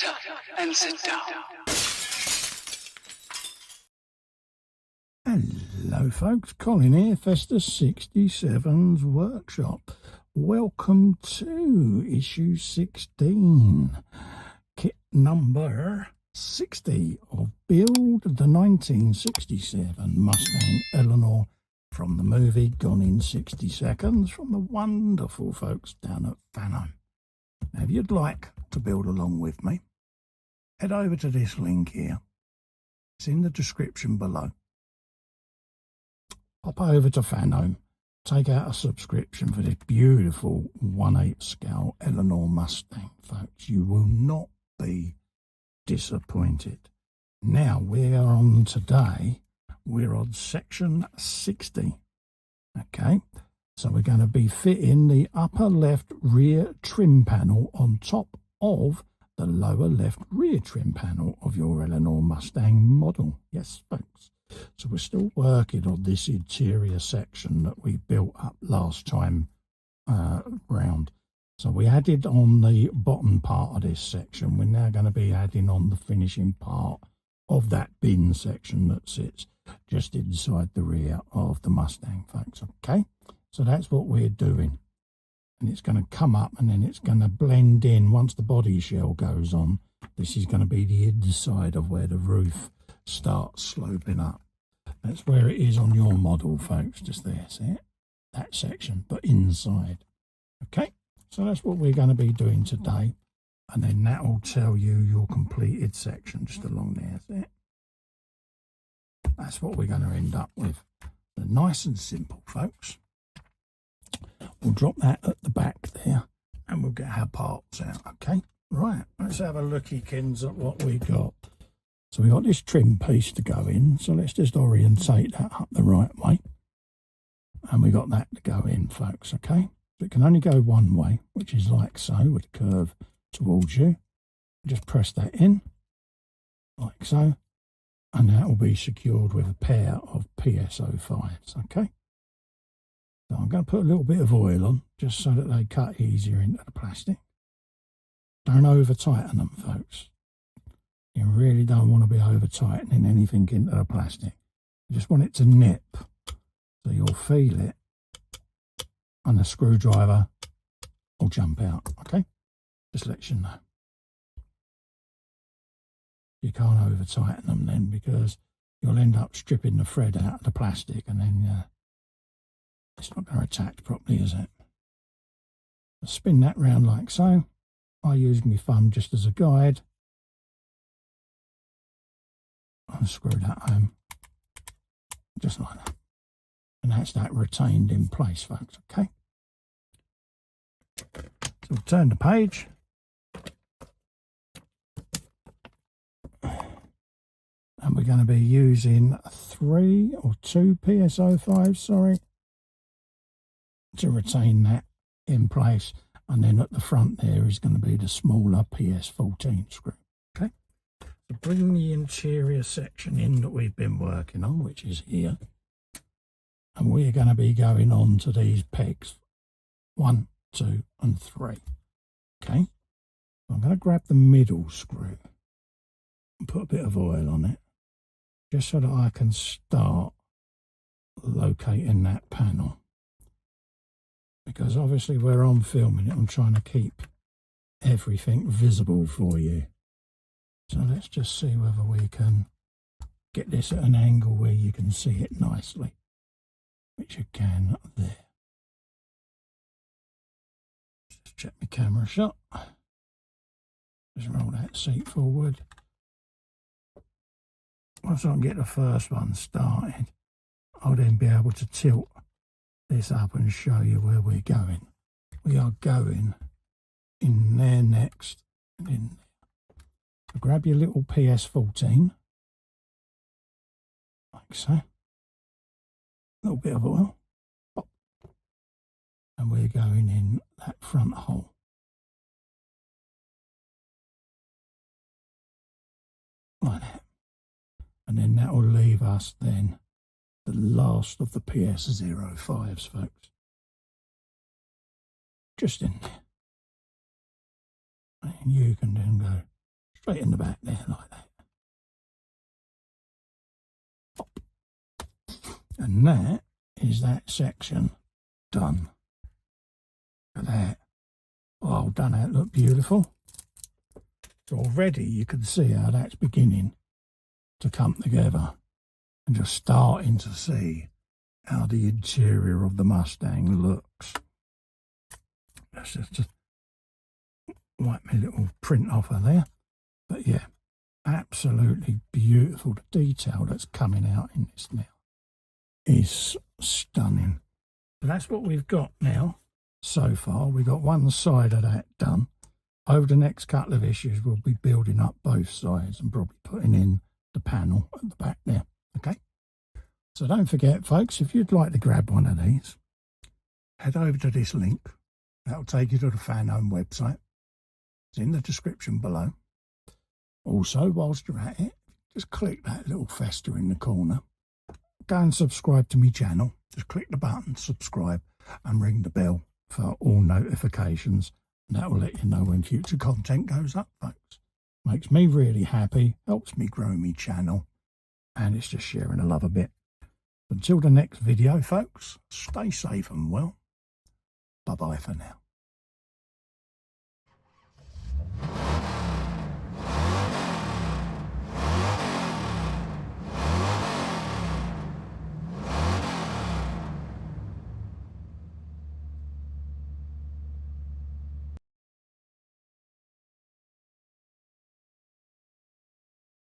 Shut up and sit down. Hello folks, Colin here, Festus 67's Workshop. Welcome to issue 16, kit number 60 of Build, the 1967 Mustang Eleanor from the movie Gone in 60 Seconds from the wonderful folks down at Fanhome. Now if you'd like to build along with me, head over to this link here. It's in the description below. Pop over to Fanhome, take out a subscription for this beautiful 1/8 scale Eleanor Mustang, folks. You will not be disappointed. Now we're on section 60. Okay, so we're going to be fitting the upper left rear trim panel on top of the lower left rear trim panel of your Eleanor Mustang model. Yes, folks. So we're still working on this interior section that we built up last time round. So we added on the bottom part of this section. We're now going to be adding on the finishing part of that bin section that sits just inside the rear of the Mustang, folks. Okay, so that's what we're doing. And it's going to come up and then it's going to blend in once the body shell goes on. This is going to be the inside of where the roof starts sloping up. That's where it is on your model, folks, just there, see it? That section, but inside. Okay, so that's what we're going to be doing today, and then that will tell you your completed section just along there, see it? That's what we're going to end up with. So nice and simple, folks. We'll drop that at the back there, and we'll get our parts out, okay? Right, let's have a looky-kins at what we got. So we got this trim piece to go in, so let's just orientate that up the right way. And we got that to go in, folks, okay? So it can only go one way, which is like so, with the curve towards you. Just press that in, like so, and that will be secured with a pair of PSO5s, okay? So I'm going to put a little bit of oil on, just so that they cut easier into the plastic. Don't over-tighten them, folks. You really don't want to be over-tightening anything into the plastic. You just want it to nip, so you'll feel it, and the screwdriver will jump out, okay? Just lets you know. You can't over-tighten them then, because you'll end up stripping the thread out of the plastic, and then it's not going to attach properly, is it? So spin that round like so. I use my thumb just as a guide. Unscrew that home, just like that, and that's that retained in place, folks, okay? So we'll turn the page, and we're going to be using 3 or 2 PSO5s, sorry, to retain that in place, and then at the front there is going to be the smaller PS14 screw, okay? Bring the interior section in that we've been working on, which is here, and we're going to be going on to these pegs 1, 2 and 3. Okay, I'm going to grab the middle screw and put a bit of oil on it, just so that I can start locating that panel, because obviously where I'm filming it, I'm trying to keep everything visible for you. So let's just see whether we can get this at an angle where you can see it nicely, which you can there. Just check my camera shot. Just roll that seat forward. Once I can get the first one started, I'll then be able to tilt this up and show you where we're going. We are going in there next, and in there. So grab your little PS14, like so, a little bit of oil, pop, and we're going in that front hole. Like that. And then that will leave us then the last of the PS05s, folks. Just in there. And you can then go straight in the back there like that. Pop. And that is that section done. Look at that. Oh, doesn't that look beautiful? So already you can see how that's beginning to come together, and just starting to see how the interior of the Mustang looks. Let's just wipe my little print off of there. But yeah, absolutely beautiful. The detail that's coming out in this now is stunning. So that's what we've got now so far. We've got one side of that done. Over the next couple of issues, we'll be building up both sides and probably putting in the panel at the back there. Okay? So don't forget, folks, if you'd like to grab one of these, head over to this link. That'll take you to the Fanhome website. It's in the description below. Also, whilst you're at it, just click that little fester in the corner. Go and subscribe to my channel. Just click the button, subscribe, and ring the bell for all notifications. And that will let you know when future content goes up, folks. Makes me really happy, helps me grow my channel, and it's just sharing the love a bit. Until the next video, folks, stay safe and well. Bye-bye for now.